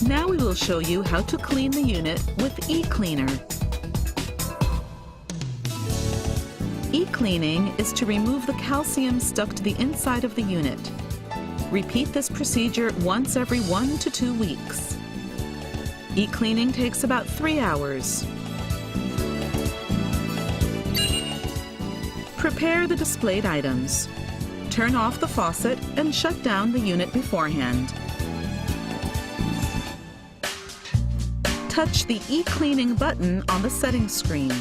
Now we will show you how to clean the unit with e-cleaner. E-cleaning is to remove the calcium stuck to the inside of the unit. Repeat this procedure once every 1 to 2 weeks. E-cleaning takes about 3 hours. Prepare the displayed items. Turn off the faucet and shut down the unit beforehand. Touch the e-cleaning button on the settings screen.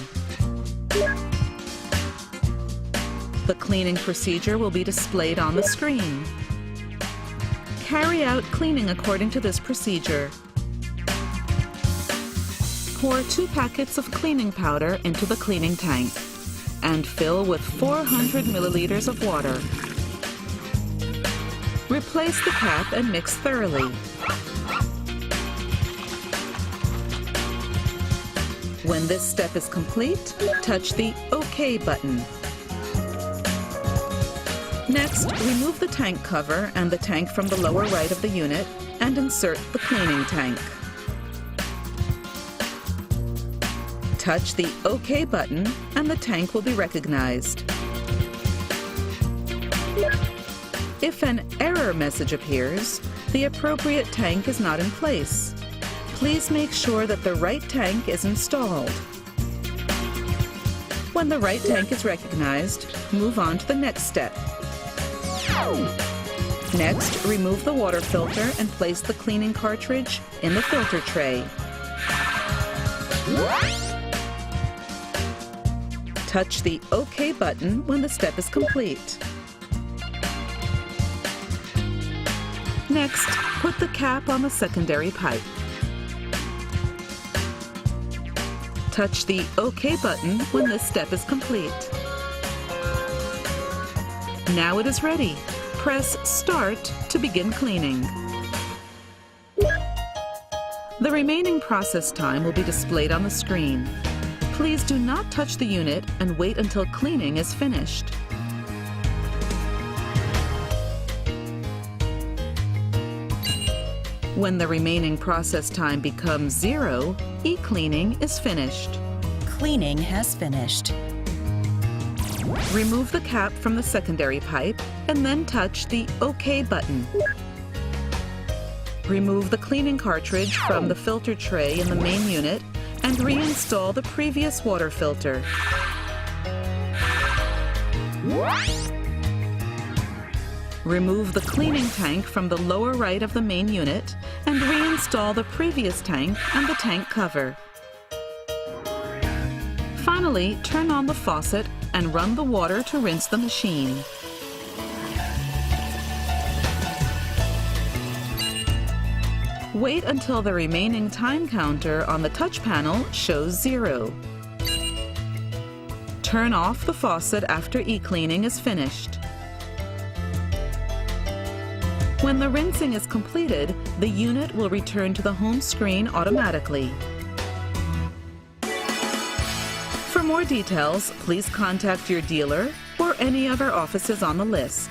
The cleaning procedure will be displayed on the screen. Carry out cleaning according to this procedure. Pour 2 packets of cleaning powder into the cleaning tank and fill with 400 milliliters of water. Replace the cap and mix thoroughly. When this step is complete, touch the OK button. Next, remove the tank cover and the tank from the lower right of the unit and insert the cleaning tank. Touch the OK button and the tank will be recognized. If an error message appears, the appropriate tank is not in place. Please make sure that the right tank is installed. When the right tank is recognized, move on to the next step. Next, remove the water filter and place the cleaning cartridge in the filter tray. Touch the OK button when the step is complete. Next, put the cap on the secondary pipe. Touch the OK button when this step is complete. Now it is ready. Press Start to begin cleaning. The remaining process time will be displayed on the screen. Please do not touch the unit and wait until cleaning is finished. When the remaining process time becomes 0, e-cleaning is finished. Cleaning has finished. Remove the cap from the secondary pipe and then touch the OK button. Remove the cleaning cartridge from the filter tray in the main unit and reinstall the previous water filter. Remove the cleaning tank from the lower right of the main unit and reinstall the previous tank and the tank cover. Finally, turn on the faucet and run the water to rinse the machine. Wait until the remaining time counter on the touch panel shows 0. Turn off the faucet after e-cleaning is finished. When the rinsing is completed, the unit will return to the home screen automatically. For more details, please contact your dealer or any of our offices on the list.